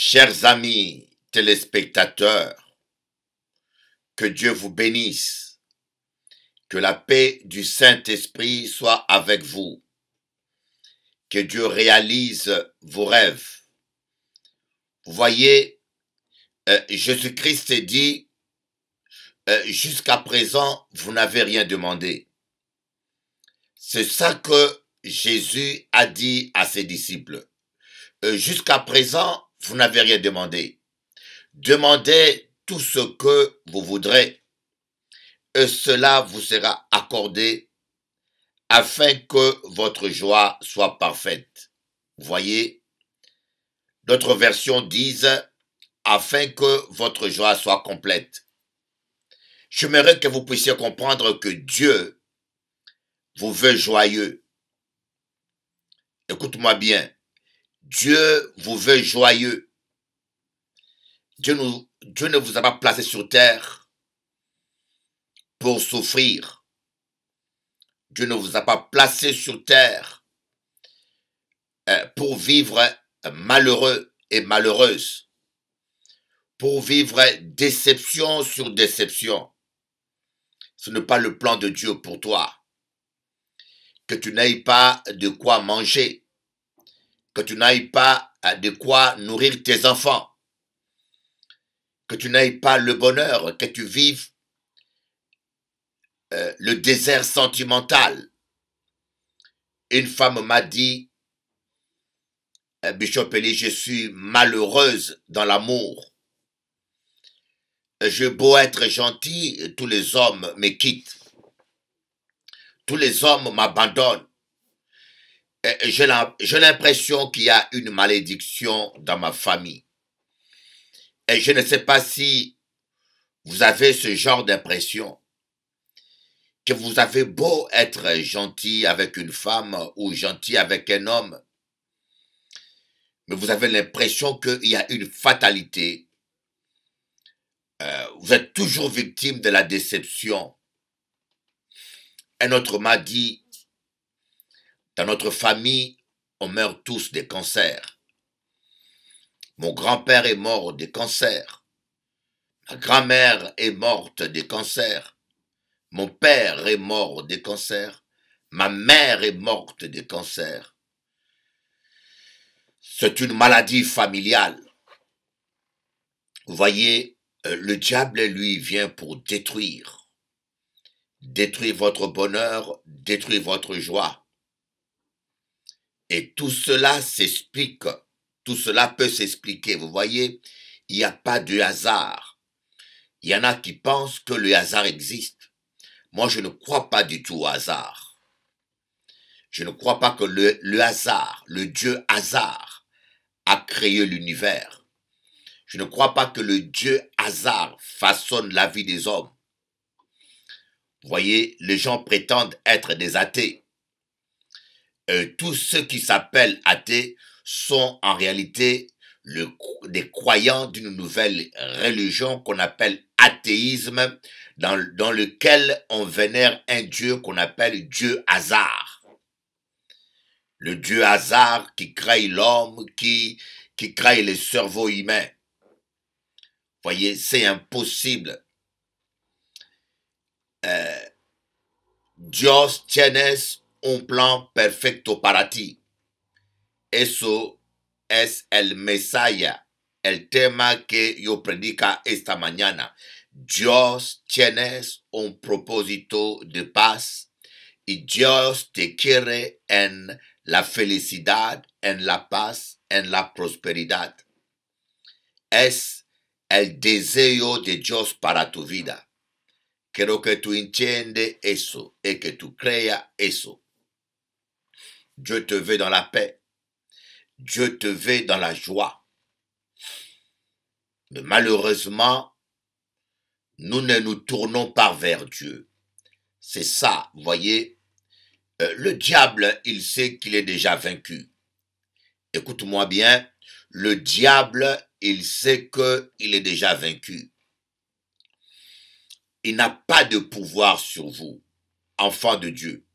Chers amis téléspectateurs, que Dieu vous bénisse, que la paix du Saint-Esprit soit avec vous, que Dieu réalise vos rêves. Vous voyez, Jésus-Christ dit, jusqu'à présent, vous n'avez rien demandé. C'est ça que Jésus a dit à ses disciples. Jusqu'à présent, vous n'avez rien demandé. Demandez tout ce que vous voudrez, et cela vous sera accordé afin que votre joie soit parfaite. Vous voyez, d'autres versions disent afin que votre joie soit complète. J'aimerais que vous puissiez comprendre que Dieu vous veut joyeux. Écoute-moi bien. Dieu vous veut joyeux. Dieu ne vous a pas placé sur terre pour souffrir. Dieu ne vous a pas placé sur terre pour vivre malheureux et malheureuse, pour vivre déception sur déception. Ce n'est pas le plan de Dieu pour toi. Que tu n'ailles pas de quoi manger, que tu n'ailles pas de quoi nourrir tes enfants, que tu n'ailles pas le bonheur, que tu vives le désert sentimental. Une femme m'a dit, Bishop Eli, je suis malheureuse dans l'amour. Je beau être gentil, tous les hommes me quittent. Tous les hommes m'abandonnent. J'ai l'impression qu'il y a une malédiction dans ma famille. Et je ne sais pas si vous avez ce genre d'impression. Que vous avez beau être gentil avec une femme ou gentil avec un homme, mais vous avez l'impression qu'il y a une fatalité. Vous êtes toujours victime de la déception. Un autre m'a dit, dans notre famille, on meurt tous des cancers. Mon grand-père est mort des cancers. Ma grand-mère est morte des cancers. Mon père est mort des cancers. Ma mère est morte des cancers. C'est une maladie familiale. Vous voyez, le diable, lui, vient pour détruire. Détruire votre bonheur, détruire votre joie. Et tout cela s'explique. Tout cela peut s'expliquer. Vous voyez, il n'y a pas de hasard. Il y en a qui pensent que le hasard existe. Moi, je ne crois pas du tout au hasard. Je ne crois pas que le hasard, le Dieu hasard, a créé l'univers. Je ne crois pas que le Dieu hasard façonne la vie des hommes. Vous voyez, les gens prétendent être des athées. Tous ceux qui s'appellent athées sont en réalité des croyants d'une nouvelle religion qu'on appelle athéisme, dans lequel on vénère un Dieu qu'on appelle Dieu hasard. Le Dieu hasard qui crée l'homme, qui crée le cerveau humain. Voyez, c'est impossible. Dios tienes un plan perfecto para ti. Eso es el Mesías, el tema que yo predica esta mañana. Dios tienes un propósito de paz y Dios te quiere en la felicidad, en la paz, en la prosperidad. Es el deseo de Dios para tu vida. Quiero que tú entiendes eso et que tú creas eso. Dieu te veut dans la paix. Dieu te veut dans la joie. Mais malheureusement, nous ne nous tournons pas vers Dieu. C'est ça, vous voyez. Le diable, il sait qu'il est déjà vaincu. Écoute-moi bien. Le diable, il sait qu'il est déjà vaincu. Il n'a pas de pouvoir sur vous, enfant de Dieu.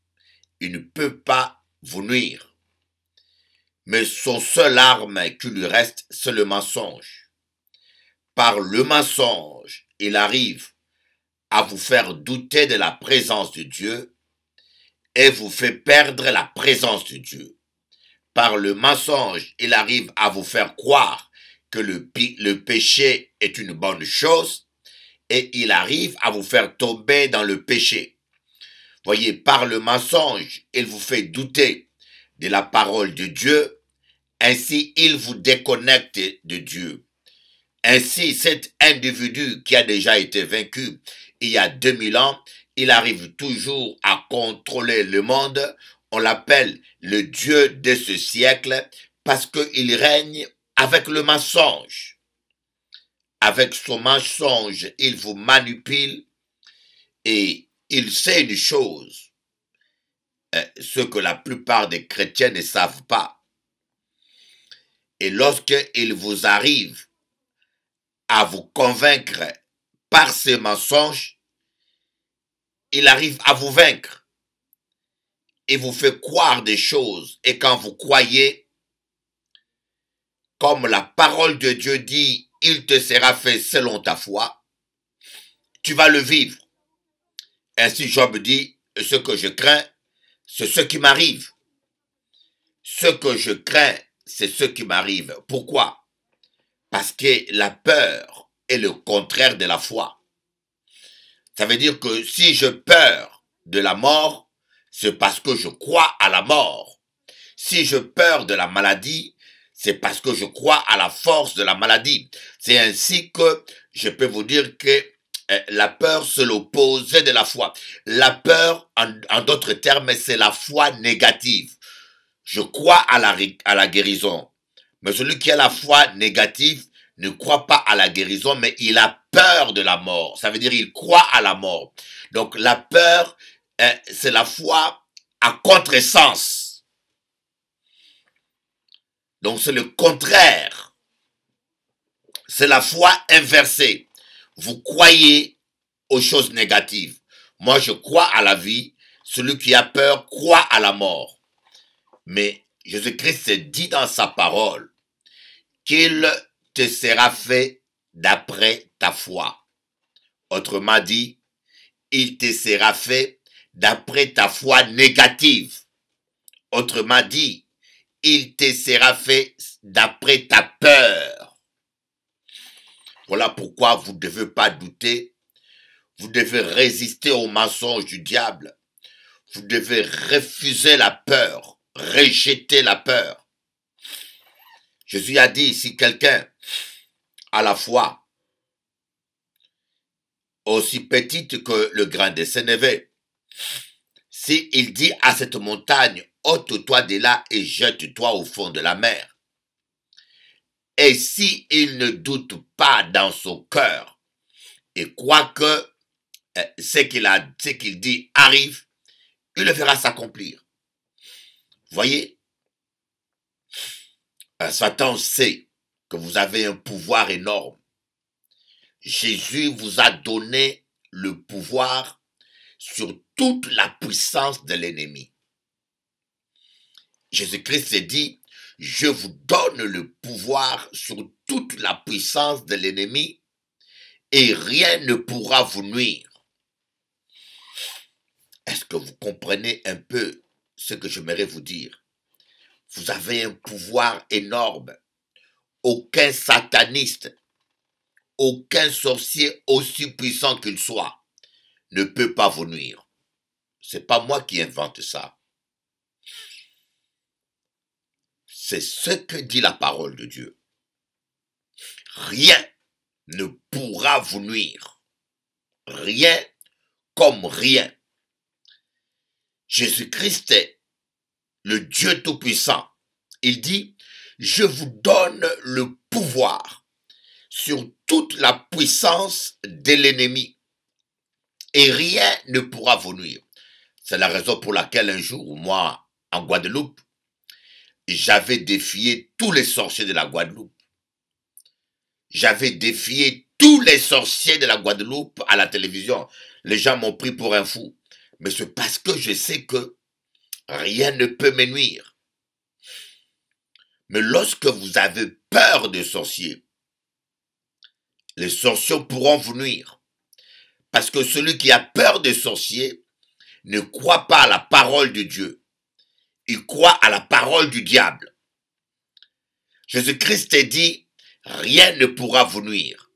Il ne peut pas vous nuire. mais son seul arme qui lui reste, c'est le mensonge. Par le mensonge, il arrive à vous faire douter de la présence de Dieu et vous fait perdre la présence de Dieu. Par le mensonge, il arrive à vous faire croire que le péché est une bonne chose et il arrive à vous faire tomber dans le péché. Voyez, par le mensonge, il vous fait douter de la parole de Dieu, ainsi il vous déconnecte de Dieu. Ainsi, cet individu qui a déjà été vaincu il y a 2000 ans, il arrive toujours à contrôler le monde. On l'appelle le Dieu de ce siècle parce qu'il règne avec le mensonge. Avec son mensonge, il vous manipule et il sait une chose, ce que la plupart des chrétiens ne savent pas. Et lorsqu'il vous arrive à vous convaincre par ces mensonges, il arrive à vous vaincre. Il vous fait croire des choses. Et quand vous croyez, comme la parole de Dieu dit, il te sera fait selon ta foi, tu vas le vivre. Ainsi Job dit, ce que je crains, c'est ce qui m'arrive. Ce que je crains, c'est ce qui m'arrive. Pourquoi? Parce que la peur est le contraire de la foi. Ça veut dire que si je peur de la mort, c'est parce que je crois à la mort. Si je peur de la maladie, c'est parce que je crois à la force de la maladie. C'est ainsi que je peux vous dire que la peur, c'est l'opposé de la foi. La peur, en d'autres termes, c'est la foi négative. Je crois à la guérison. Mais celui qui a la foi négative ne croit pas à la guérison, mais il a peur de la mort. Ça veut dire qu'il croit à la mort. Donc la peur, c'est la foi à contresens. Donc c'est le contraire. C'est la foi inversée. Vous croyez aux choses négatives. Moi, je crois à la vie. Celui qui a peur croit à la mort. Mais Jésus-Christ dit dans sa parole qu'il te sera fait d'après ta foi. Autrement dit, il te sera fait d'après ta foi négative. Autrement dit, il te sera fait d'après ta peur. Voilà pourquoi vous ne devez pas douter. Vous devez résister au mensonge du diable. Vous devez refuser la peur, rejeter la peur. Jésus a dit, si quelqu'un a la foi aussi petite que le grain de sénévé, s'il dit à cette montagne, ôte-toi de là et jette-toi au fond de la mer, et s'il ne doute pas dans son cœur et croit que ce qu'il dit arrive, il le verra s'accomplir. Voyez, Satan sait que vous avez un pouvoir énorme. Jésus vous a donné le pouvoir sur toute la puissance de l'ennemi. Jésus-Christ s'est dit, je vous donne le pouvoir sur toute la puissance de l'ennemi et rien ne pourra vous nuire. Est-ce que vous comprenez un peu ce que j'aimerais vous dire? Vous avez un pouvoir énorme. Aucun sataniste, aucun sorcier aussi puissant qu'il soit ne peut pas vous nuire. C'est pas moi qui invente ça. C'est ce que dit la parole de Dieu. Rien ne pourra vous nuire. Rien comme rien. Jésus-Christ est le Dieu Tout-Puissant. Il dit, je vous donne le pouvoir sur toute la puissance de l'ennemi. Et rien ne pourra vous nuire. C'est la raison pour laquelle un jour, moi, en Guadeloupe, j'avais défié tous les sorciers de la Guadeloupe. J'avais défié tous les sorciers de la Guadeloupe à la télévision. Les gens m'ont pris pour un fou. Mais c'est parce que je sais que rien ne peut me nuire. Mais lorsque vous avez peur des sorciers, les sorciers pourront vous nuire. Parce que celui qui a peur des sorciers ne croit pas à la parole de Dieu. Il croit à la parole du diable. Jésus-Christ a dit, rien ne pourra vous nuire.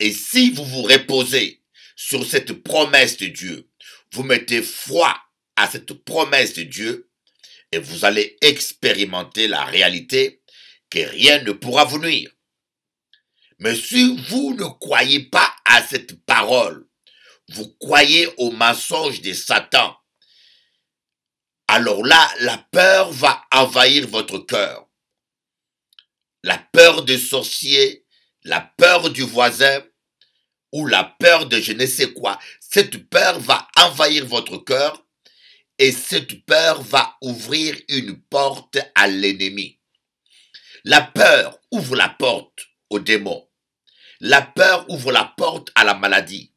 Et si vous vous reposez sur cette promesse de Dieu, vous mettez foi à cette promesse de Dieu, et vous allez expérimenter la réalité que rien ne pourra vous nuire. Mais si vous ne croyez pas à cette parole, vous croyez au mensonge de Satan, alors là, la peur va envahir votre cœur. La peur des sorciers, la peur du voisin, ou la peur de je ne sais quoi. Cette peur va envahir votre cœur et cette peur va ouvrir une porte à l'ennemi. La peur ouvre la porte aux démons. La peur ouvre la porte à la maladie.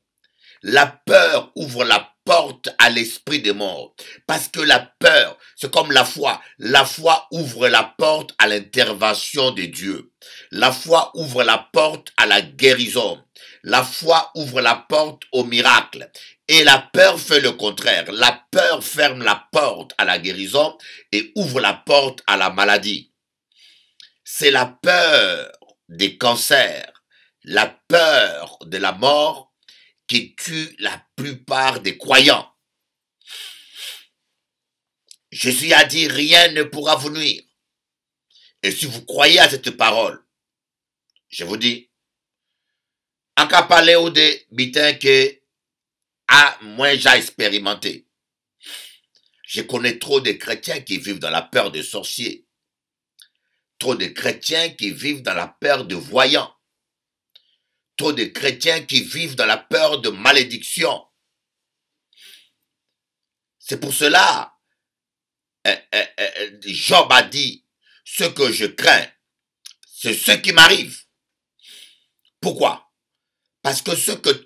La peur ouvre la porte à l'esprit des morts. Parce que la peur, c'est comme la foi. La foi ouvre la porte à l'intervention de Dieu. La foi ouvre la porte à la guérison. La foi ouvre la porte au miracle. Et la peur fait le contraire. La peur ferme la porte à la guérison et ouvre la porte à la maladie. C'est la peur des cancers, la peur de la mort qui tue la plupart des croyants. Jésus a dit, rien ne pourra vous nuire. Et si vous croyez à cette parole, je vous dis, en cas parler ou de bitin que moi j'ai expérimenté. Je connais trop de chrétiens qui vivent dans la peur des sorciers. Trop de chrétiens qui vivent dans la peur de voyants. Trop de chrétiens qui vivent dans la peur de malédiction. C'est pour cela, Job a dit, ce que je crains, c'est ce qui m'arrive. Pourquoi? Parce que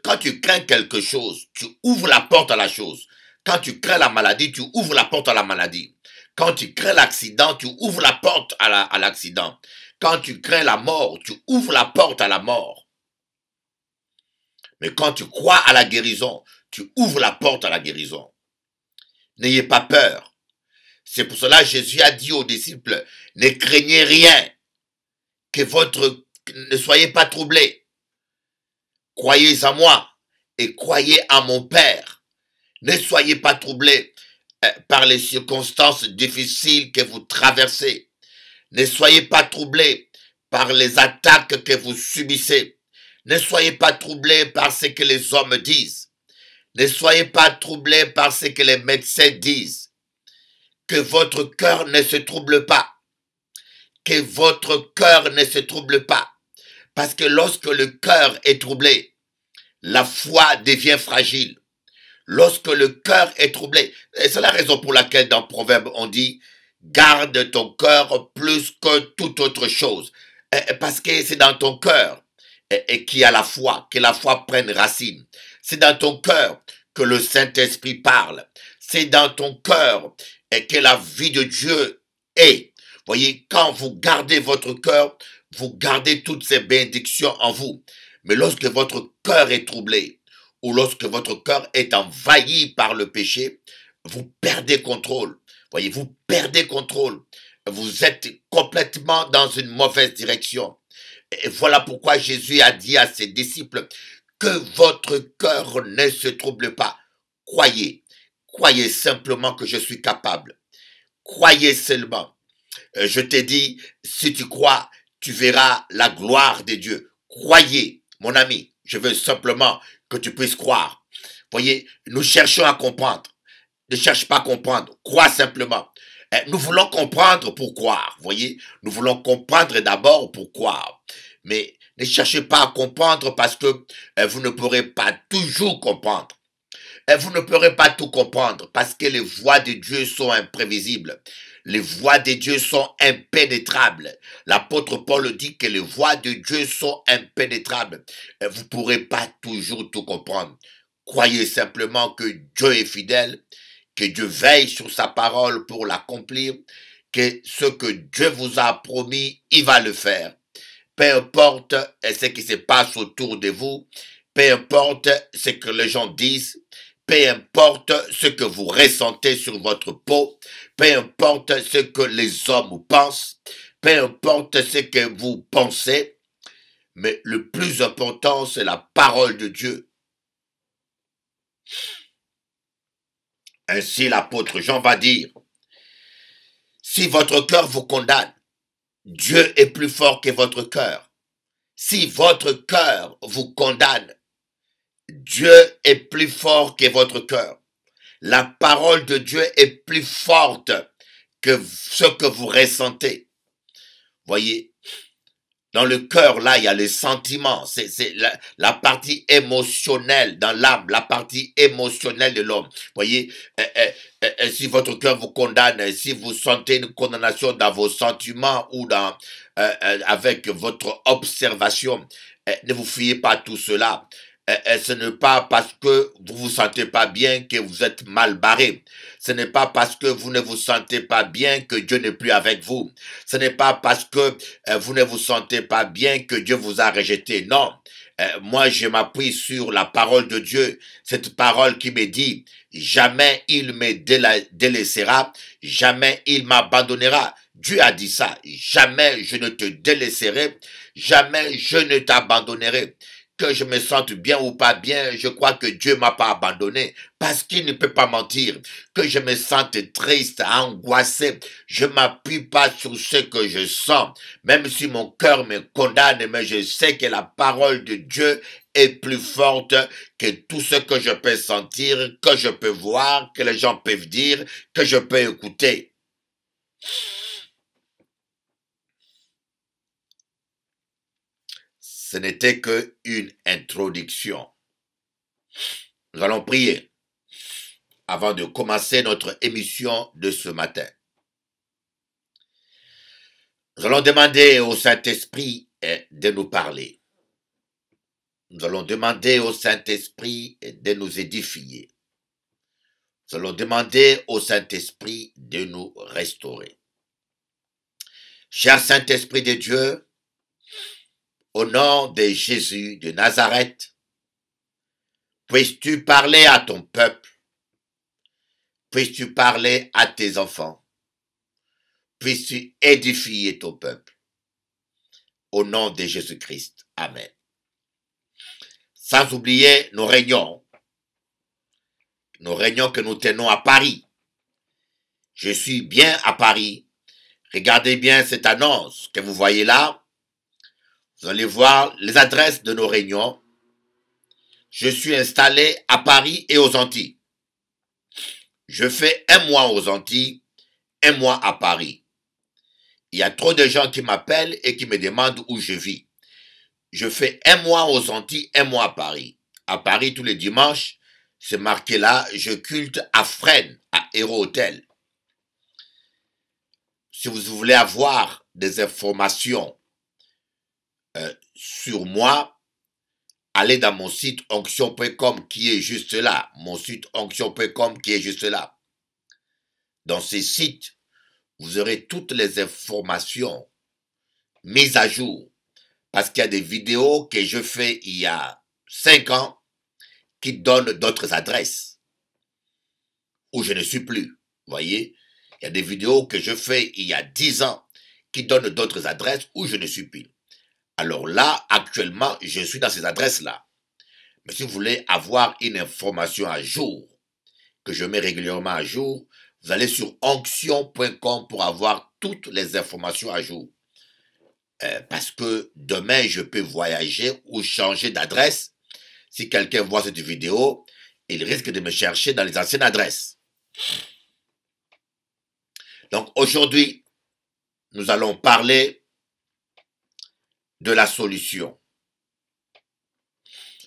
quand tu crains quelque chose, tu ouvres la porte à la chose. Quand tu crains la maladie, tu ouvres la porte à la maladie. Quand tu crains l'accident, tu ouvres la porte à l'accident. Quand tu crains la mort, tu ouvres la porte à la mort. Mais quand tu crois à la guérison, tu ouvres la porte à la guérison. N'ayez pas peur. C'est pour cela que Jésus a dit aux disciples, ne craignez rien, ne soyez pas troublés. Croyez en moi et croyez en mon Père. Ne soyez pas troublés par les circonstances difficiles que vous traversez. Ne soyez pas troublés par les attaques que vous subissez. Ne soyez pas troublés par ce que les hommes disent. Ne soyez pas troublés par ce que les médecins disent. Que votre cœur ne se trouble pas. Que votre cœur ne se trouble pas. Parce que lorsque le cœur est troublé, la foi devient fragile. Lorsque le cœur est troublé, et c'est la raison pour laquelle dans Proverbe on dit « Garde ton cœur plus que toute autre chose ». Parce que c'est dans ton cœur qu'il y a la foi, que la foi prenne racine. C'est dans ton cœur que le Saint-Esprit parle. C'est dans ton cœur que la vie de Dieu est. Voyez, quand vous gardez votre cœur, vous gardez toutes ces bénédictions en vous. Mais lorsque votre cœur est troublé, ou lorsque votre cœur est envahi par le péché, vous perdez contrôle. Voyez, vous perdez contrôle. Vous êtes complètement dans une mauvaise direction. Et voilà pourquoi Jésus a dit à ses disciples que votre cœur ne se trouble pas. Croyez. Croyez simplement que je suis capable. Croyez seulement. Je t'ai dit, si tu crois, tu verras la gloire de Dieu. Croyez, mon ami. Je veux simplement que tu puisses croire. Voyez, nous cherchons à comprendre. Ne cherche pas à comprendre. Crois simplement. Nous voulons comprendre pour croire. Voyez, nous voulons comprendre d'abord pour croire. Mais ne cherchez pas à comprendre parce que vous ne pourrez pas toujours comprendre. Vous ne pourrez pas tout comprendre parce que les voies de Dieu sont imprévisibles. Les voies de Dieu sont impénétrables. L'apôtre Paul dit que les voies de Dieu sont impénétrables. Vous ne pourrez pas toujours tout comprendre. Croyez simplement que Dieu est fidèle, que Dieu veille sur sa parole pour l'accomplir, que ce que Dieu vous a promis, il va le faire. Peu importe ce qui se passe autour de vous, peu importe ce que les gens disent, peu importe ce que vous ressentez sur votre peau, peu importe ce que les hommes pensent, peu importe ce que vous pensez, mais le plus important, c'est la parole de Dieu. Ainsi, l'apôtre Jean va dire, si votre cœur vous condamne, Dieu est plus fort que votre cœur. Si votre cœur vous condamne, Dieu est plus fort que votre cœur. La parole de Dieu est plus forte que ce que vous ressentez. Voyez, dans le cœur, là, il y a les sentiments. C'est la partie émotionnelle dans l'âme, la partie émotionnelle de l'homme. Voyez, si votre cœur vous condamne, si vous sentez une condamnation dans vos sentiments ou dans avec votre observation, ne vous fiez pas à tout cela. Ce n'est pas parce que vous vous sentez pas bien que vous êtes mal barré. Ce n'est pas parce que vous ne vous sentez pas bien que Dieu n'est plus avec vous. Ce n'est pas parce que vous ne vous sentez pas bien que Dieu vous a rejeté. Non. Moi, je m'appuie sur la parole de Dieu. Cette parole qui me dit, jamais il me délaissera, jamais il m'abandonnera. Dieu a dit ça. Jamais je ne te délaisserai, jamais je ne t'abandonnerai. Que je me sente bien ou pas bien, je crois que Dieu m'a pas abandonné parce qu'il ne peut pas mentir. Que je me sente triste, angoissé, je m'appuie pas sur ce que je sens. Même si mon cœur me condamne, mais je sais que la parole de Dieu est plus forte que tout ce que je peux sentir, que je peux voir, que les gens peuvent dire, que je peux écouter. Ce n'était qu'une introduction. Nous allons prier avant de commencer notre émission de ce matin. Nous allons demander au Saint-Esprit de nous parler. Nous allons demander au Saint-Esprit de nous édifier. Nous allons demander au Saint-Esprit de nous restaurer. Cher Saint-Esprit de Dieu, au nom de Jésus de Nazareth, puisses-tu parler à ton peuple, puisses-tu parler à tes enfants, puisses-tu édifier ton peuple. Au nom de Jésus-Christ. Amen. Sans oublier nos réunions que nous tenons à Paris. Je suis bien à Paris. Regardez bien cette annonce que vous voyez là. Vous allez voir les adresses de nos réunions. Je suis installé à Paris et aux Antilles. Je fais un mois aux Antilles, un mois à Paris. Il y a trop de gens qui m'appellent et qui me demandent où je vis. Je fais un mois aux Antilles, un mois à Paris. À Paris, tous les dimanches, c'est marqué là, je culte à Fresnes, à Héros Hotel. Si vous voulez avoir des informations sur moi, allez dans mon site onction.com qui est juste là. Mon site onction.com qui est juste là. Dans ces sites, vous aurez toutes les informations mises à jour. Parce qu'il y a des vidéos que je fais il y a 5 ans qui donnent d'autres adresses où je ne suis plus. Vous voyez, il y a des vidéos que je fais il y a 10 ans qui donnent d'autres adresses où je ne suis plus. Alors là, actuellement, je suis dans ces adresses-là. Mais si vous voulez avoir une information à jour, que je mets régulièrement à jour, vous allez sur onction.com pour avoir toutes les informations à jour. Parce que demain, je peux voyager ou changer d'adresse. Si quelqu'un voit cette vidéo, il risque de me chercher dans les anciennes adresses. Donc aujourd'hui, nous allons parler de la solution.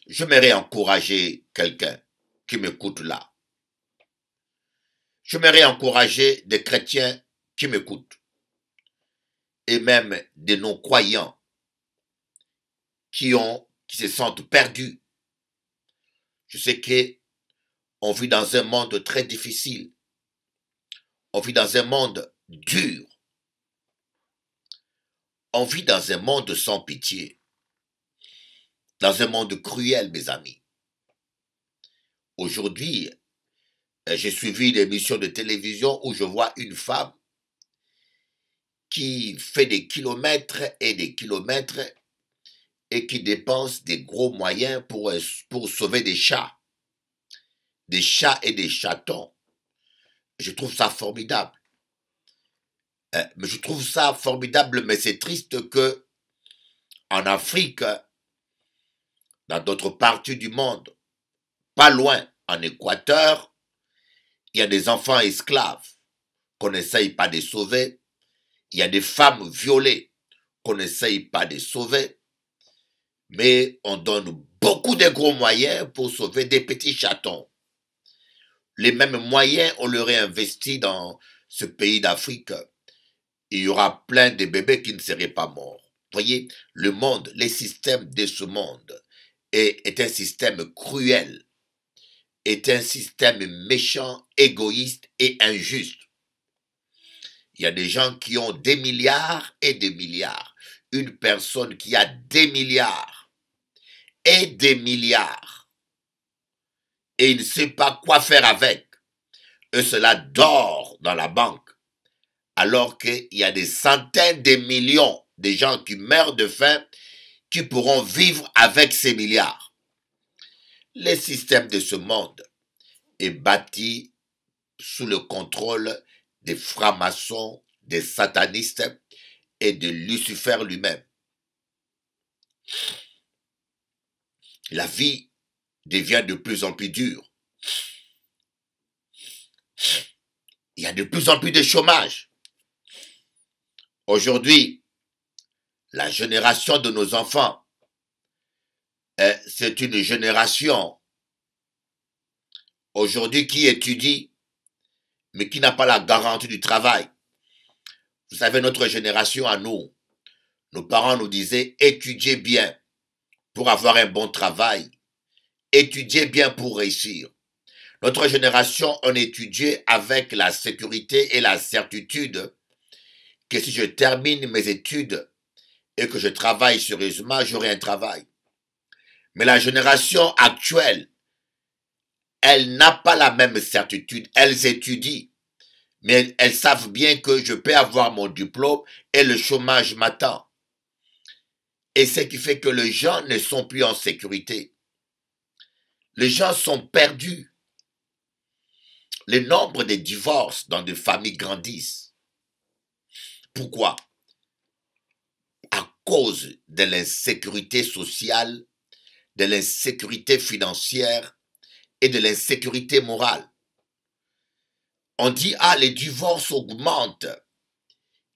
J'aimerais encourager quelqu'un qui m'écoute là. J'aimerais encourager des chrétiens qui m'écoutent. Et même des non-croyants qui se sentent perdus. Je sais qu'on vit dans un monde très difficile. On vit dans un monde dur. On vit dans un monde sans pitié, dans un monde cruel, mes amis. Aujourd'hui, j'ai suivi une émission de télévision où je vois une femme qui fait des kilomètres et des kilomètres et qui dépense des gros moyens pour sauver des chats et des chatons. Je trouve ça formidable. Mais je trouve ça formidable, mais c'est triste que en Afrique, dans d'autres parties du monde, pas loin, en Équateur, il y a des enfants esclaves qu'on n'essaye pas de sauver. Il y a des femmes violées qu'on n'essaye pas de sauver. Mais on donne beaucoup de gros moyens pour sauver des petits chatons. Les mêmes moyens, on leur investi dans ce pays d'Afrique. Il y aura plein de bébés qui ne seraient pas morts. Voyez, le monde, les systèmes de ce monde est un système cruel, est un système méchant, égoïste et injuste. Il y a des gens qui ont des milliards et des milliards. Une personne qui a des milliards et des milliards et il ne sait pas quoi faire avec. Et cela dort dans la banque. Alors qu'il y a des centaines de millions de gens qui meurent de faim qui pourront vivre avec ces milliards. Le système de ce monde est bâti sous le contrôle des francs-maçons, des satanistes et de Lucifer lui-même. La vie devient de plus en plus dure. Il y a de plus en plus de chômage. Aujourd'hui, la génération de nos enfants, c'est une génération aujourd'hui qui étudie, mais qui n'a pas la garantie du travail. Vous savez, notre génération à nous, nos parents nous disaient étudiez bien pour avoir un bon travail, étudiez bien pour réussir. Notre génération, on étudiait avec la sécurité et la certitude que si je termine mes études et que je travaille sérieusement, j'aurai un travail. Mais la génération actuelle, elle n'a pas la même certitude. Elles étudient, mais elles savent bien que je peux avoir mon diplôme et le chômage m'attend. Et ce qui fait que les gens ne sont plus en sécurité. Les gens sont perdus. Le nombre de divorces dans des familles grandissent. Pourquoi? À cause de l'insécurité sociale, de l'insécurité financière et de l'insécurité morale. On dit, ah, les divorces augmentent.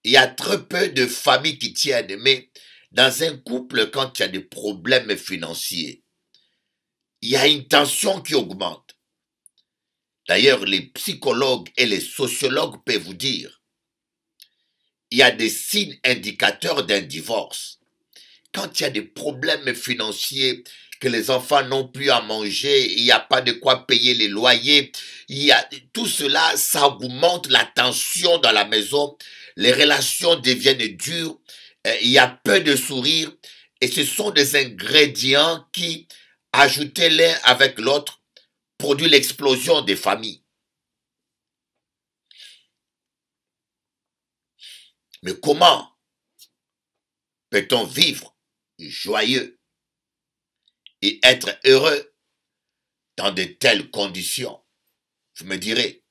Il y a très peu de familles qui tiennent, mais dans un couple, quand il y a des problèmes financiers, il y a une tension qui augmente. D'ailleurs, les psychologues et les sociologues peuvent vous dire, il y a des signes indicateurs d'un divorce. Quand il y a des problèmes financiers, que les enfants n'ont plus à manger, il n'y a pas de quoi payer les loyers, tout cela, ça augmente la tension dans la maison, les relations deviennent dures, il y a peu de sourires, et ce sont des ingrédients qui, ajoutés l'un avec l'autre, produisent l'explosion des familles. Mais comment peut-on vivre joyeux et être heureux dans de telles conditions? Vous me direz,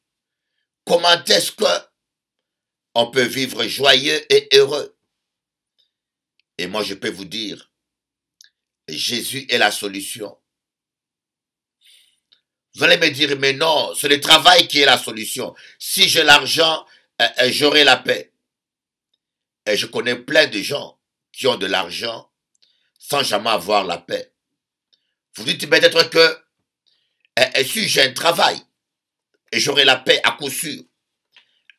comment est-ce qu'on peut vivre joyeux et heureux? Et moi, je peux vous dire, Jésus est la solution. Vous allez me dire, mais non, c'est le travail qui est la solution. Si j'ai l'argent, j'aurai la paix. Et je connais plein de gens qui ont de l'argent sans jamais avoir la paix. Vous dites peut-être que si j'ai un travail et j'aurai la paix à coup sûr,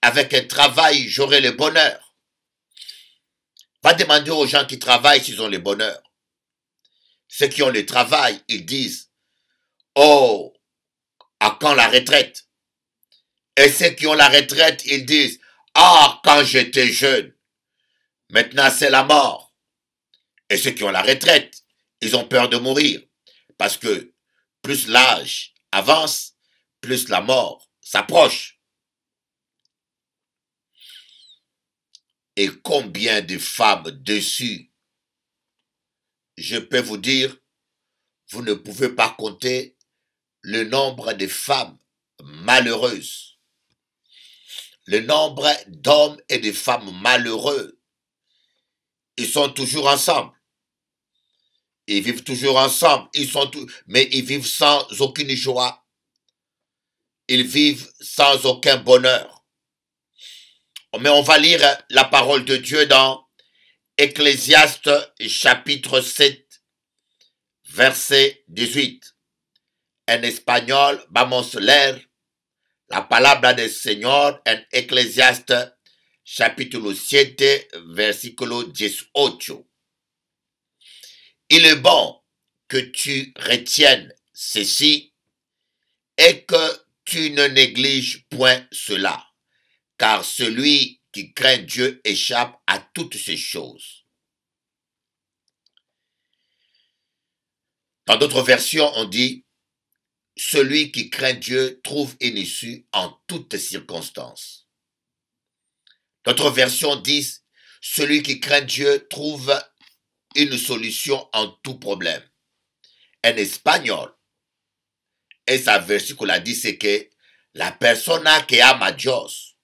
avec un travail, j'aurai le bonheur. Va demander aux gens qui travaillent s'ils ont le bonheur. Ceux qui ont le travail, ils disent, oh, à quand la retraite? Et ceux qui ont la retraite, ils disent, ah, quand j'étais jeune. Maintenant, c'est la mort. Et ceux qui ont la retraite, ils ont peur de mourir. Parce que plus l'âge avance, plus la mort s'approche. Et combien de femmes dessus, je peux vous dire, vous ne pouvez pas compter le nombre de femmes malheureuses, le nombre d'hommes et de femmes malheureux. Ils sont toujours ensemble. Ils vivent toujours ensemble. Mais ils vivent sans aucune joie. Ils vivent sans aucun bonheur. Mais on va lire la parole de Dieu dans Ecclésiaste chapitre 7, verset 18. En espagnol, vamos a leer la palabra del Señor en Ecclésiaste capítulo 7, versículo 18. Il est bon que tu retiennes ceci et que tu ne négliges point cela, car celui qui craint Dieu échappe à toutes ces choses. Dans d'autres versions, on dit « Celui qui craint Dieu trouve une issue en toutes circonstances ». D'autres versions disent « Celui qui craint Dieu trouve une solution en tout problème ». En espagnol, esa versículo dice que la persona que ama a Dios,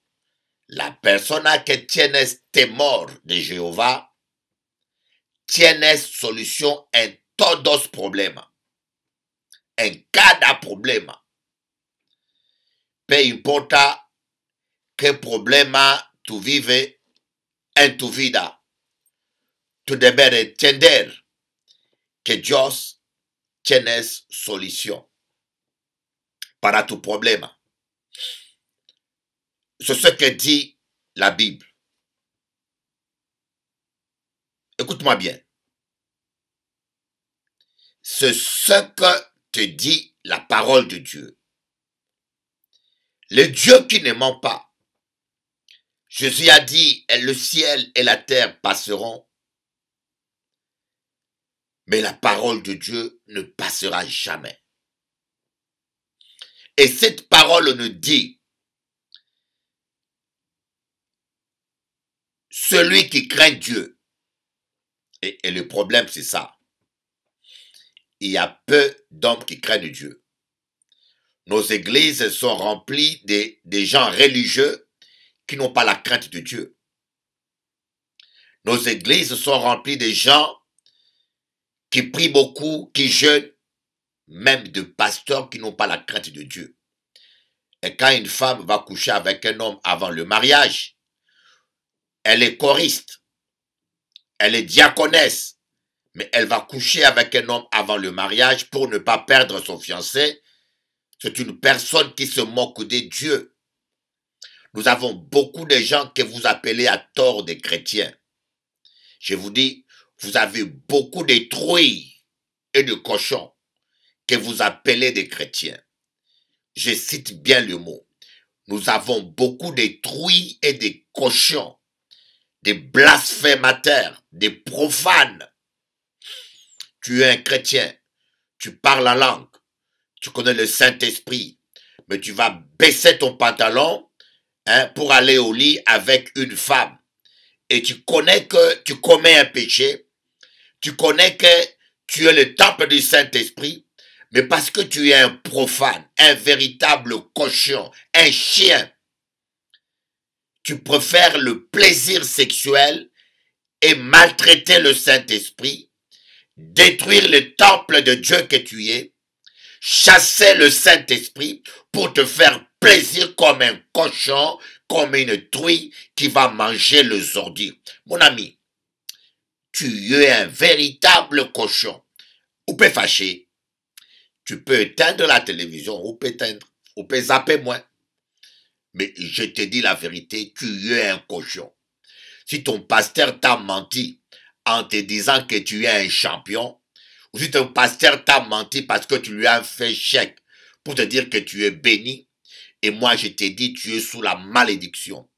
la persona que tiene temor de Jehová, tiene solución en todos problemas, en cada problema. No importa qué problema tú vives en tu vida, tú debes entender que Dios tiene solución para tu problema. C'est ce que dit la Bible. Écoute-moi bien. C'est ce que te dit la parole de Dieu. Le Dieu qui ne ment pas. Jésus a dit, le ciel et la terre passeront, mais la parole de Dieu ne passera jamais. Et cette parole nous dit, celui qui craint Dieu, et le problème c'est ça, il y a peu d'hommes qui craignent Dieu. Nos églises sont remplies de gens religieux qui n'ont pas la crainte de Dieu. Nos églises sont remplies de gens qui prient beaucoup, qui jeûnent, même de pasteurs qui n'ont pas la crainte de Dieu. Et quand une femme va coucher avec un homme avant le mariage, elle est choriste, elle est diaconesse, mais elle va coucher avec un homme avant le mariage pour ne pas perdre son fiancé. C'est une personne qui se moque de Dieu. Nous avons beaucoup de gens que vous appelez à tort des chrétiens. Je vous dis, vous avez beaucoup de trouilles et de cochons que vous appelez des chrétiens. Je cite bien le mot. Nous avons beaucoup de trouilles et de cochons, des blasphémateurs, des profanes. Tu es un chrétien, tu parles la langue, tu connais le Saint-Esprit, mais tu vas baisser ton pantalon pour aller au lit avec une femme. Et tu connais que tu commets un péché, tu connais que tu es le temple du Saint-Esprit, mais parce que tu es un profane, un véritable cochon, un chien, tu préfères le plaisir sexuel et maltraiter le Saint-Esprit, détruire le temple de Dieu que tu es, chasser le Saint-Esprit pour te faire plaisir comme un cochon, comme une truie qui va manger les ordures. Mon ami, tu es un véritable cochon. Ou peut fâcher. Tu peux éteindre la télévision, ou peut zapper moins. Mais je te dis la vérité, tu es un cochon. Si ton pasteur t'a menti en te disant que tu es un champion, ou si ton pasteur t'a menti parce que tu lui as fait chèque pour te dire que tu es béni, et moi je te dis tu es sous la malédiction.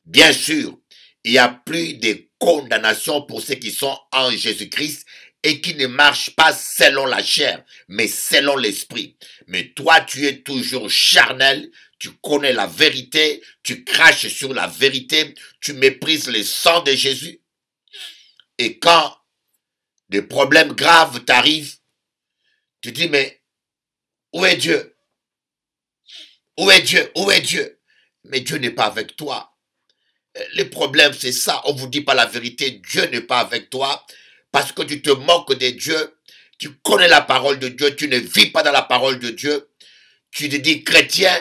Bien sûr, Il n'y a plus de condamnation pour ceux qui sont en Jésus-Christ et qui ne marchent pas selon la chair, mais selon l'esprit. Mais toi, tu es toujours charnel, tu connais la vérité, tu craches sur la vérité, tu méprises le sang de Jésus. Et quand des problèmes graves t'arrivent, tu dis, mais où est Dieu? Où est Dieu? Où est Dieu? Mais Dieu n'est pas avec toi. Le problème, c'est ça. On ne vous dit pas la vérité. Dieu n'est pas avec toi parce que tu te moques de Dieu. Tu connais la parole de Dieu. Tu ne vis pas dans la parole de Dieu. Tu te dis chrétien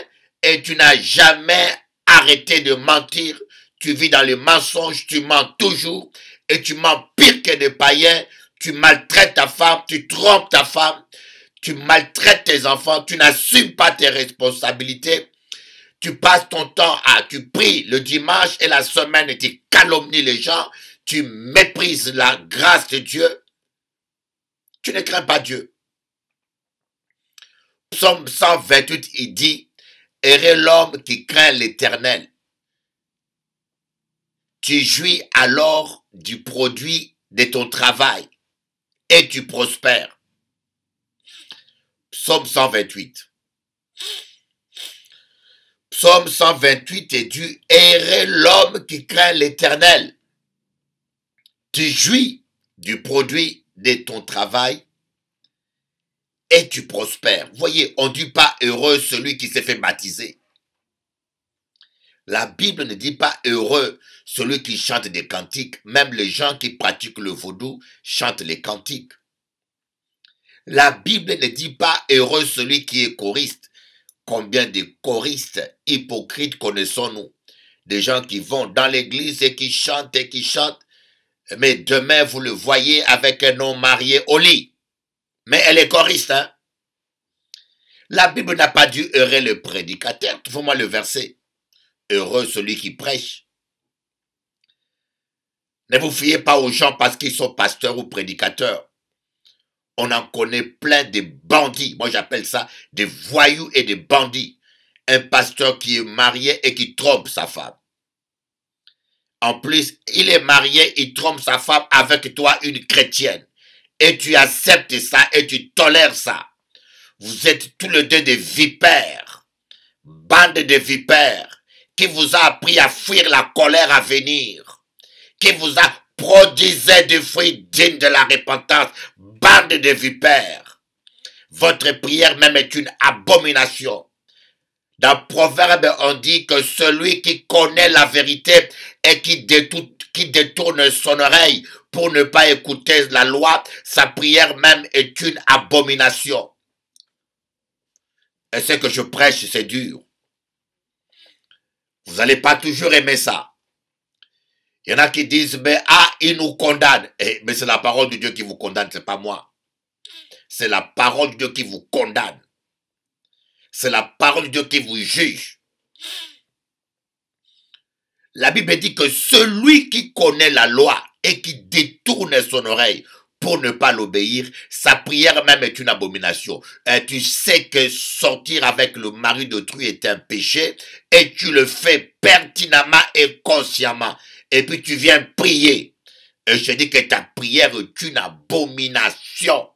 et tu n'as jamais arrêté de mentir. Tu vis dans le mensonge. Tu mens toujours et tu mens pire que des païens. Tu maltraites ta femme. Tu trompes ta femme. Tu maltraites tes enfants. Tu n'assumes pas tes responsabilités. Tu passes ton temps tu pries le dimanche et la semaine et tu calomnies les gens, tu méprises la grâce de Dieu, tu ne crains pas Dieu. Psaume 128, il dit, heureux l'homme qui craint l'Éternel. Tu jouis alors du produit de ton travail et tu prospères. Psaume 128. Psaume 128 est dit, heureux l'homme qui craint l'Éternel. Tu jouis du produit de ton travail et tu prospères. Voyez, on ne dit pas heureux celui qui s'est fait baptiser. La Bible ne dit pas heureux celui qui chante des cantiques. Même les gens qui pratiquent le vaudou chantent les cantiques. La Bible ne dit pas heureux celui qui est choriste. Combien de choristes hypocrites connaissons-nous? Des gens qui vont dans l'église et qui chantent, mais demain vous le voyez avec un homme marié au lit. Mais elle est choriste, hein? La Bible n'a pas dit heureux le prédicateur. Trouve-moi le verset. Heureux celui qui prêche. Ne vous fiez pas aux gens parce qu'ils sont pasteurs ou prédicateurs. On en connaît plein de bandits. Moi, j'appelle ça des voyous et des bandits. Un pasteur qui est marié et qui trompe sa femme. En plus, il est marié, il trompe sa femme avec toi, une chrétienne. Et tu acceptes ça et tu tolères ça. Vous êtes tous les deux des vipères. Bande de vipères. Qui vous a appris à fuir la colère à venir. Qui vous a produisé des fruits dignes de la repentance. Bande de vipères. Votre prière même est une abomination. Dans Proverbe, on dit que celui qui connaît la vérité et qui détourne son oreille pour ne pas écouter la loi, sa prière même est une abomination. Et ce que je prêche, c'est dur. Vous n'allez pas toujours aimer ça. Il y en a qui disent, mais il nous condamne. Mais c'est la parole de Dieu qui vous condamne, c'est pas moi. C'est la parole de Dieu qui vous condamne. C'est la parole de Dieu qui vous juge. La Bible dit que celui qui connaît la loi et qui détourne son oreille pour ne pas l'obéir, sa prière même est une abomination. Et tu sais que sortir avec le mari d'autrui est un péché et tu le fais pertinemment et consciemment. Et puis tu viens prier. Et je dis que ta prière est une abomination.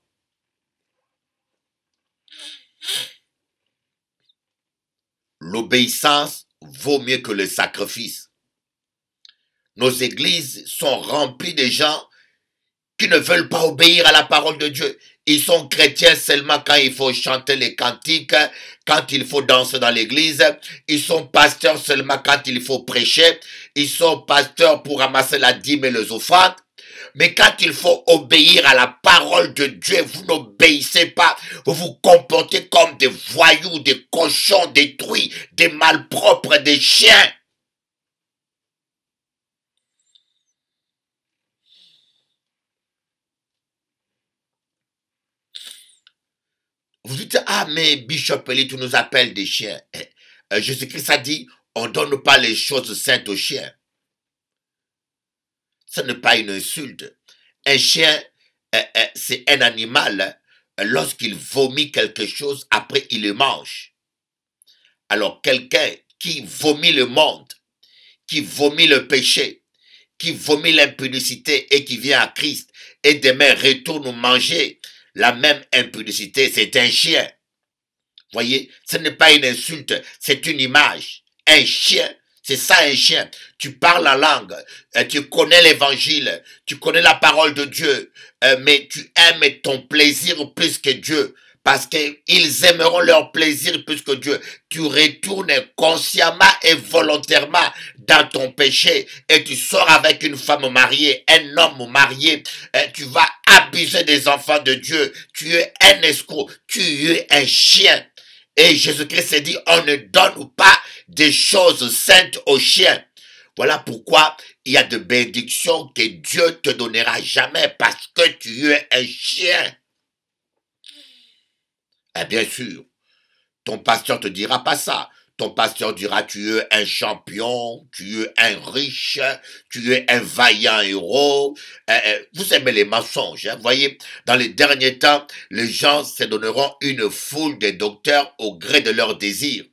L'obéissance vaut mieux que le sacrifice. Nos églises sont remplies de gens qui ne veulent pas obéir à la parole de Dieu. Ils sont chrétiens seulement quand il faut chanter les cantiques, quand il faut danser dans l'église. Ils sont pasteurs seulement quand il faut prêcher. Ils sont pasteurs pour ramasser la dîme et les offrandes. Mais quand il faut obéir à la parole de Dieu, vous n'obéissez pas. Vous vous comportez comme des voyous, des cochons, des truies, des malpropres, des chiens. Vous dites, mais Bishop Eli, tu nous appelles des chiens. Jésus-Christ a dit, on ne donne pas les choses saintes aux chiens. Ce n'est pas une insulte. Un chien, c'est un animal. Lorsqu'il vomit quelque chose, après il le mange. Alors quelqu'un qui vomit le monde, qui vomit le péché, qui vomit l'impudicité et qui vient à Christ et demain retourne manger la même impudicité, c'est un chien. Voyez, ce n'est pas une insulte, c'est une image. Un chien, c'est ça un chien. Tu parles la langue, tu connais l'évangile, tu connais la parole de Dieu, mais tu aimes ton plaisir plus que Dieu. Parce qu'ils aimeront leur plaisir plus que Dieu. Tu retournes consciemment et volontairement dans ton péché et tu sors avec une femme mariée, un homme marié. Tu vas abuser des enfants de Dieu. Tu es un escroc. Tu es un chien. Et Jésus-Christ s'est dit, on ne donne pas des choses saintes aux chiens. Voilà pourquoi il y a de bénédictions que Dieu te donnera jamais parce que tu es un chien. Et bien sûr, ton pasteur te dira pas ça. Ton pasteur dira, tu es un champion, tu es un riche, tu es un vaillant héros. Vous aimez les mensonges, hein? Vous voyez, dans les derniers temps, les gens se donneront une foule de docteurs au gré de leurs désirs,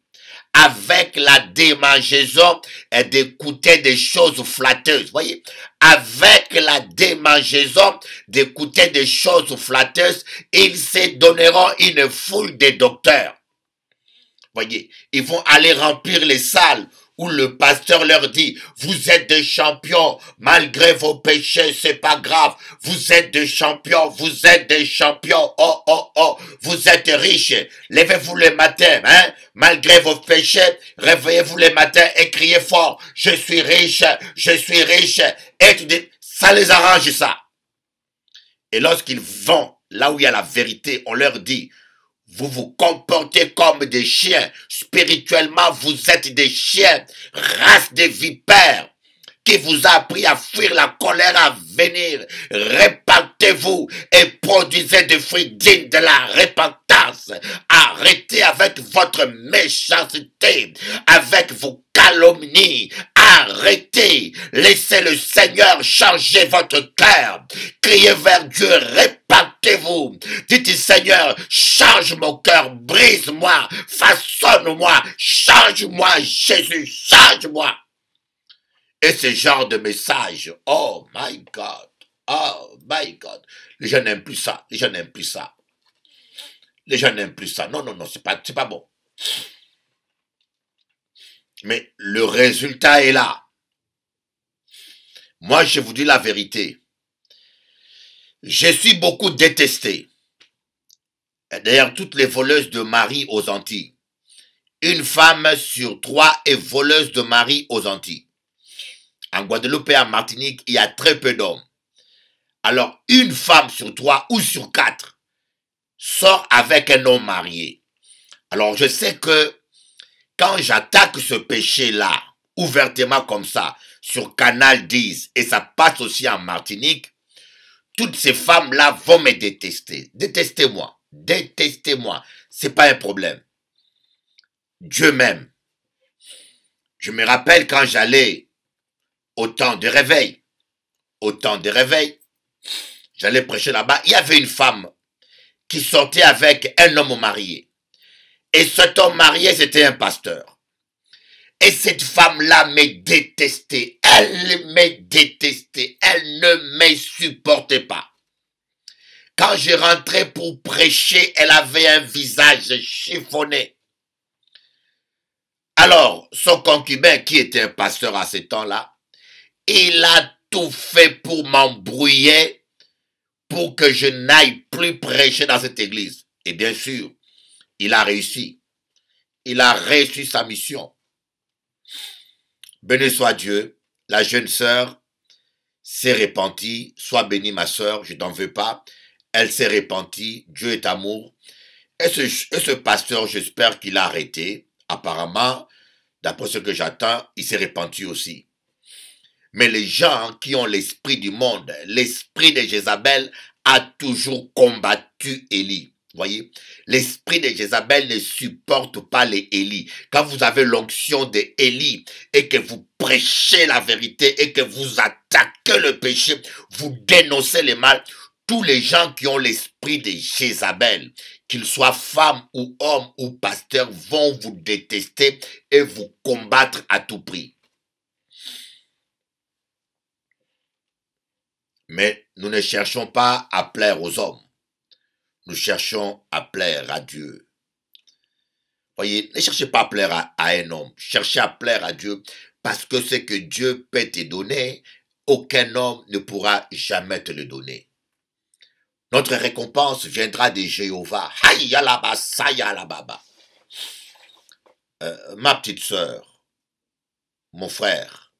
avec la démangeaison et d'écouter des choses flatteuses. Vous voyez, avec la démangeaison d'écouter des choses flatteuses, ils se donneront une foule de docteurs. Voyez, ils vont aller remplir les salles où le pasteur leur dit, vous êtes des champions, malgré vos péchés, c'est pas grave, vous êtes des champions, vous êtes des champions, oh, oh, oh, vous êtes riches, levez-vous le matin, hein, malgré vos péchés, réveillez-vous le matin et criez fort, je suis riche, et tu dis, ça les arrange ça. Et lorsqu'ils vont là où il y a la vérité, on leur dit, vous vous comportez comme des chiens. Spirituellement, vous êtes des chiens. Race de vipères qui vous a appris à fuir la colère à venir. Répentez-vous et produisez des fruits dignes de la repentance. Arrêtez avec votre méchanceté, avec vos calomnies. Arrêtez. Laissez le Seigneur changer votre cœur. Criez vers Dieu, répentez-vous. Dites, Seigneur, change mon cœur, brise-moi, façonne-moi, change-moi, Jésus, change-moi. Et ce genre de message, oh my God, les gens n'aiment plus ça, les gens n'aiment plus ça. Les gens n'aiment plus ça, non, c'est pas bon. Mais le résultat est là. Moi, je vous dis la vérité. Je suis beaucoup détesté. D'ailleurs, toutes les voleuses de mari aux Antilles. Une femme sur 3 est voleuse de mari aux Antilles. En Guadeloupe et en Martinique, il y a très peu d'hommes. Alors, une femme sur 3 ou sur 4 sort avec un homme marié. Alors, je sais que quand j'attaque ce péché-là, ouvertement comme ça, sur Canal 10, et ça passe aussi en Martinique, toutes ces femmes-là vont me détester. Détestez-moi. Détestez-moi. C'est pas un problème. Dieu m'aime. Je me rappelle quand j'allais au temps de réveil. Au temps de réveil, j'allais prêcher là-bas. Il y avait une femme qui sortait avec un homme marié. Et cet homme marié, c'était un pasteur. Et cette femme-là me détestait. Elle me détestait. Elle ne me supportait pas. Quand je rentrais pour prêcher, elle avait un visage chiffonné. Alors, son concubin, qui était un pasteur à ce temps-là, il a tout fait pour m'embrouiller, pour que je n'aille plus prêcher dans cette église. Et bien sûr, il a réussi. Il a réussi sa mission. Béni soit Dieu, la jeune sœur s'est repentie. Sois bénie ma sœur, je t'en veux pas. Elle s'est repentie, Dieu est amour. Et ce pasteur, j'espère qu'il a arrêté. Apparemment, d'après ce que j'attends, il s'est repenti aussi. Mais les gens qui ont l'esprit du monde, l'esprit de Jézabel a toujours combattu Élie. Voyez, l'esprit de Jézabel ne supporte pas les Élie. Quand vous avez l'onction de Élie et que vous prêchez la vérité et que vous attaquez le péché, vous dénoncez le mal, tous les gens qui ont l'esprit de Jézabel, qu'ils soient femmes ou hommes ou pasteurs, vont vous détester et vous combattre à tout prix. Mais nous ne cherchons pas à plaire aux hommes. Nous cherchons à plaire à Dieu. Voyez, ne cherchez pas à plaire à un homme. Cherchez à plaire à Dieu parce que ce que Dieu peut te donner, aucun homme ne pourra jamais te le donner. Notre récompense viendra de Jéhovah. Ma petite sœur, mon frère,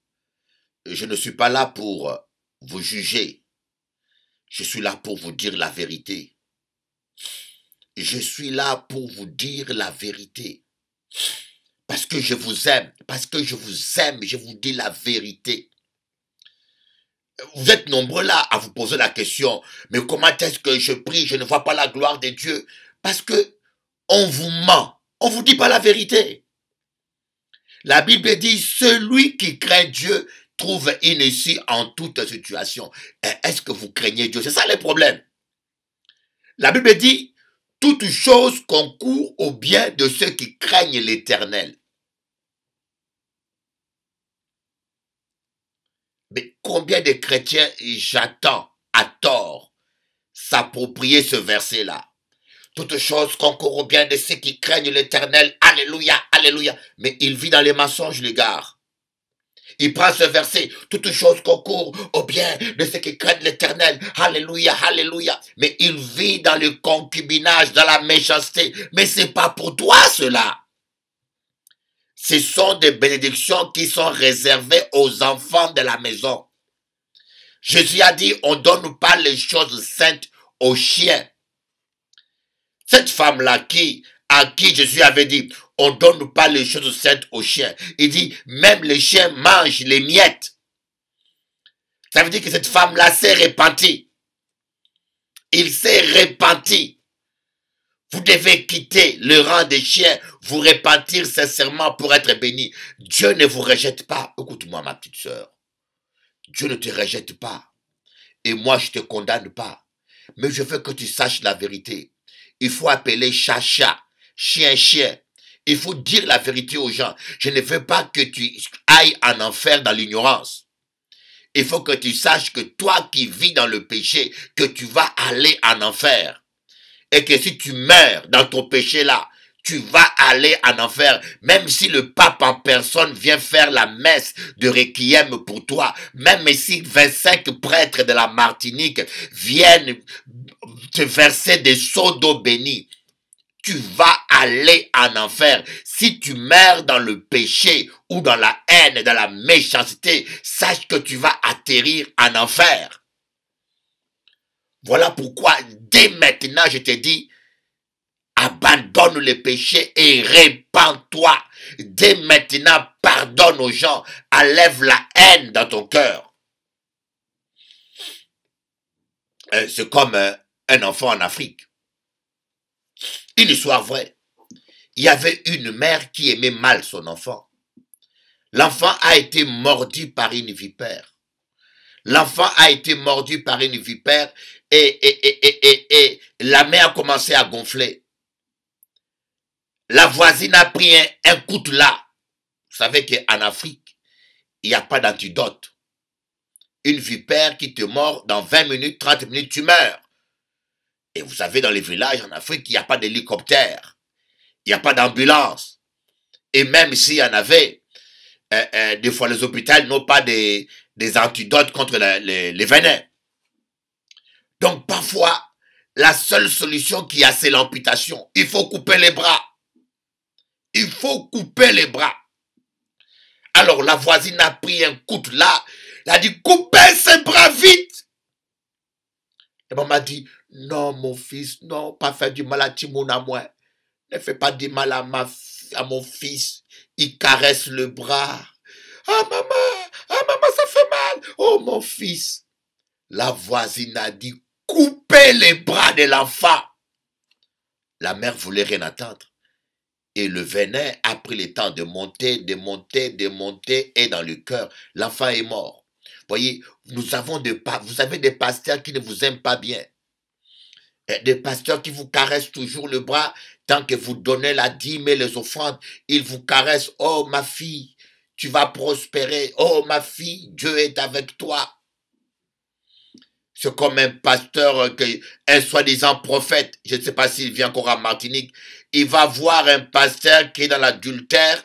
je ne suis pas là pour vous juger. Je suis là pour vous dire la vérité. Je suis là pour vous dire la vérité. Parce que je vous aime. Parce que je vous aime, je vous dis la vérité. Vous êtes nombreux là à vous poser la question, mais comment est-ce que je prie, je ne vois pas la gloire de Dieu? Parce que on vous ment. On ne vous dit pas la vérité. La Bible dit, celui qui craint Dieu trouve une issue en toute situation. Est-ce que vous craignez Dieu? C'est ça le problème. La Bible dit, toute chose concourt au bien de ceux qui craignent l'Éternel. Mais combien de chrétiens j'attends à tort s'approprier ce verset-là? Toute chose concourt au bien de ceux qui craignent l'Éternel. Alléluia, alléluia. Mais il vit dans les mensonges, les gars. Il prend ce verset, toute chose concourt au bien de ceux qui craignent l'Éternel. Alléluia, alléluia. Mais il vit dans le concubinage, dans la méchanceté. Mais c'est pas pour toi cela. Ce sont des bénédictions qui sont réservées aux enfants de la maison. Jésus a dit, on ne donne pas les choses saintes aux chiens. Cette femme-là à qui Jésus avait dit, on ne donne pas les choses saintes aux chiens. Il dit, même les chiens mangent les miettes. Ça veut dire que cette femme-là s'est repentie. Il s'est repenti. Vous devez quitter le rang des chiens, vous repentir sincèrement pour être béni. Dieu ne vous rejette pas. Écoute-moi, ma petite sœur. Dieu ne te rejette pas. Et moi, je ne te condamne pas. Mais je veux que tu saches la vérité. Il faut appeler chat, chat, chien, chien. Il faut dire la vérité aux gens. Je ne veux pas que tu ailles en enfer dans l'ignorance. Il faut que tu saches que toi qui vis dans le péché, que tu vas aller en enfer. Et que si tu meurs dans ton péché là, tu vas aller en enfer. Même si le pape en personne vient faire la messe de requiem pour toi. Même si 25 prêtres de la Martinique viennent te verser des seaux d'eau bénie. Tu vas aller en enfer. Si tu meurs dans le péché ou dans la haine, dans la méchanceté, sache que tu vas atterrir en enfer. Voilà pourquoi, dès maintenant, je te dis, abandonne le péché et répands-toi. Dès maintenant, pardonne aux gens. Enlève la haine dans ton cœur. C'est comme un enfant en Afrique. Une histoire vraie. Il y avait une mère qui aimait mal son enfant. L'enfant a été mordu par une vipère. L'enfant a été mordu par une vipère et la mère a commencé à gonfler. La voisine a pris un coutelas. Vous savez qu'en Afrique, il n'y a pas d'antidote. Une vipère qui te mord, dans 20 minutes, 30 minutes, tu meurs. Et vous savez, dans les villages en Afrique, il n'y a pas d'hélicoptère. Il n'y a pas d'ambulance. Et même s'il y en avait, des fois les hôpitaux n'ont pas des antidotes contre les venins. Donc parfois, la seule solution qu'il y a, c'est l'amputation. Il faut couper les bras. Il faut couper les bras. Alors la voisine a pris un coutelas. Elle a dit, coupez ses bras vite. Et maman a dit, non mon fils, non, pas faire du mal à Timoun à moi. Ne fais pas du mal à mon fils. Il caresse le bras. Ah maman, ça fait mal. Oh mon fils. La voisine a dit, coupez les bras de l'enfant. La mère voulait rien attendre. Et le venin a pris le temps de monter, et dans le cœur, l'enfant est mort. Voyez, vous avez des pasteurs qui ne vous aiment pas bien. Des pasteurs qui vous caressent toujours le bras tant que vous donnez la dîme et les offrandes. Ils vous caressent. Oh ma fille, tu vas prospérer. Oh ma fille, Dieu est avec toi. C'est comme un pasteur, un soi-disant prophète, je ne sais pas s'il vient encore à Martinique, il va voir un pasteur qui est dans l'adultère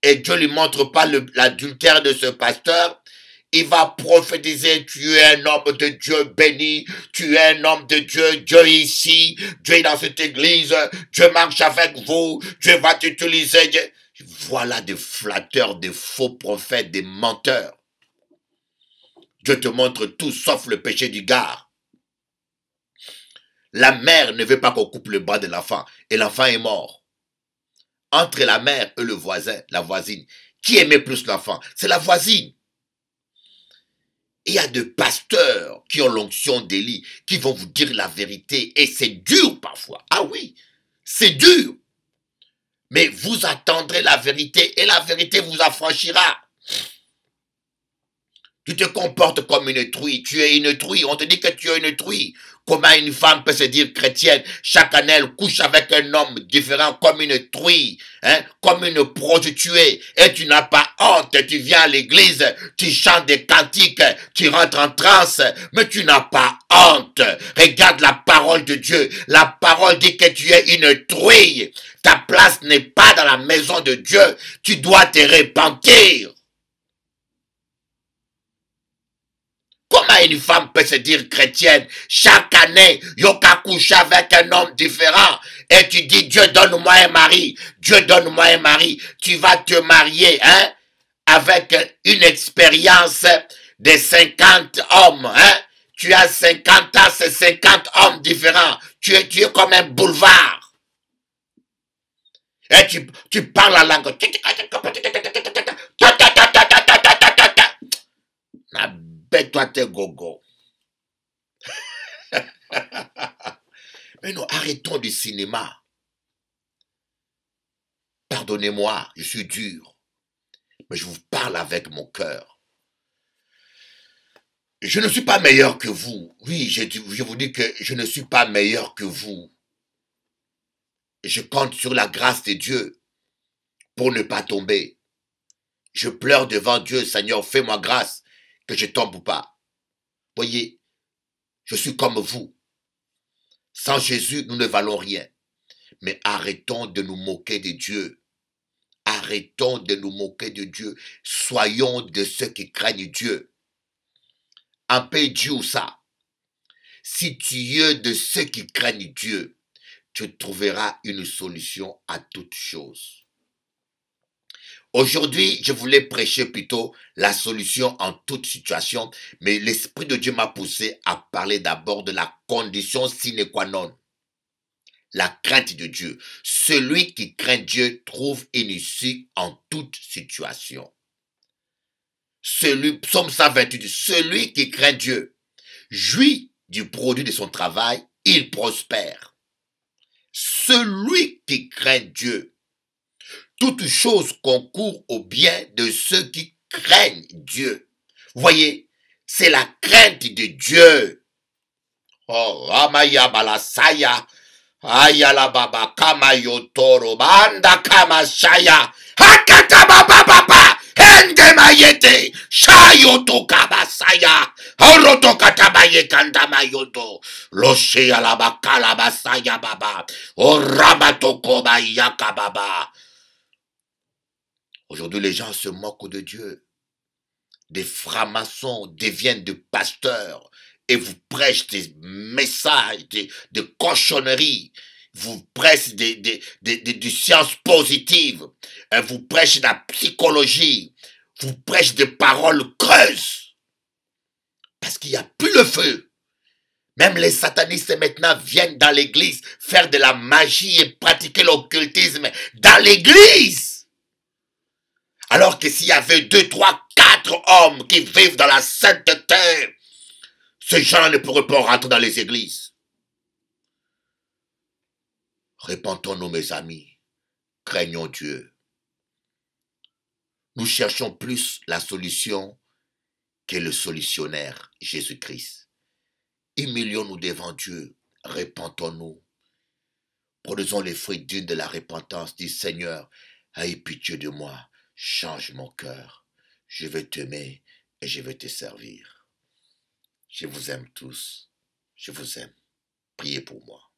et Dieu ne lui montre pas l'adultère de ce pasteur. Il va prophétiser, tu es un homme de Dieu béni, tu es un homme de Dieu, Dieu est ici, Dieu est dans cette église, Dieu marche avec vous, Dieu va t'utiliser. Voilà des flatteurs, des faux prophètes, des menteurs. Dieu te montre tout sauf le péché du gars. La mère ne veut pas qu'on coupe le bras de l'enfant et l'enfant est mort. Entre la mère et le voisin, la voisine, qui aimait plus l'enfant? C'est la voisine. Il y a des pasteurs qui ont l'onction d'Élie, qui vont vous dire la vérité, et c'est dur parfois. Ah oui, c'est dur. Mais vous attendrez la vérité, et la vérité vous affranchira. Tu te comportes comme une truie, tu es une truie, on te dit que tu es une truie. Comment une femme peut se dire chrétienne? Chaque année, elle couche avec un homme différent comme une truie, hein, comme une prostituée. Et tu n'as pas honte, tu viens à l'église, tu chantes des cantiques, tu rentres en transe, mais tu n'as pas honte. Regarde la parole de Dieu. La parole dit que tu es une truie. Ta place n'est pas dans la maison de Dieu. Tu dois te repentir. Comment une femme peut se dire chrétienne? Chaque année, yoka couche avec un homme différent. Et tu dis, Dieu donne-moi un mari. Dieu donne-moi un mari. Tu vas te marier, hein, avec une expérience de 50 hommes, hein. Tu as 50 ans, c'est 50 hommes différents. Tu es comme un boulevard. Et tu parles la langue. Toi t'es gogo. Mais non, arrêtons du cinéma. Pardonnez-moi, je suis dur. Mais je vous parle avec mon cœur. Je ne suis pas meilleur que vous. Oui, je vous dis que je ne suis pas meilleur que vous. Je compte sur la grâce de Dieu pour ne pas tomber. Je pleure devant Dieu, Seigneur, fais-moi grâce que je tombe ou pas. Voyez, je suis comme vous. Sans Jésus, nous ne valons rien. Mais arrêtons de nous moquer de Dieu. Arrêtons de nous moquer de Dieu. Soyons de ceux qui craignent Dieu. En paix Dieu ça. Si tu es de ceux qui craignent Dieu, tu trouveras une solution à toute chose. Aujourd'hui, je voulais prêcher plutôt la solution en toute situation, mais l'Esprit de Dieu m'a poussé à parler d'abord de la condition sine qua non. La crainte de Dieu. Celui qui craint Dieu trouve une issue en toute situation. Psaume 128, celui qui craint Dieu jouit du produit de son travail, il prospère. Celui qui craint Dieu, toute chose concourt au bien de ceux qui craignent Dieu. Voyez, c'est la crainte de Dieu. Oh, Ramaya Balasaya. Ayala baba kama yotoro banda kama shaya hakata baba baba hende mayete shayoto kama saya horoto katabaye kanda mayoto loshe alaba kala basaya baba oramato koba yaka baba. Aujourd'hui, les gens se moquent de Dieu. Des francs-maçons deviennent des pasteurs et vous prêchez des messages, de cochonneries, vous prêchez des sciences positives, vous prêchez de la psychologie, vous prêchez des paroles creuses. Parce qu'il n'y a plus le feu. Même les satanistes maintenant viennent dans l'église faire de la magie et pratiquer l'occultisme dans l'église. Alors que s'il y avait 2, 3, 4 hommes qui vivent dans la sainteté, ces gens ne pourraient pas rentrer dans les églises. Répentons-nous, mes amis. Craignons Dieu. Nous cherchons plus la solution que le solutionnaire, Jésus-Christ. Humilions-nous devant Dieu. Répentons-nous. Produisons les fruits dignes de la repentance. Dis, Seigneur, aie pitié de moi. Change mon cœur. Je vais t'aimer et je vais te servir. Je vous aime tous. Je vous aime. Priez pour moi.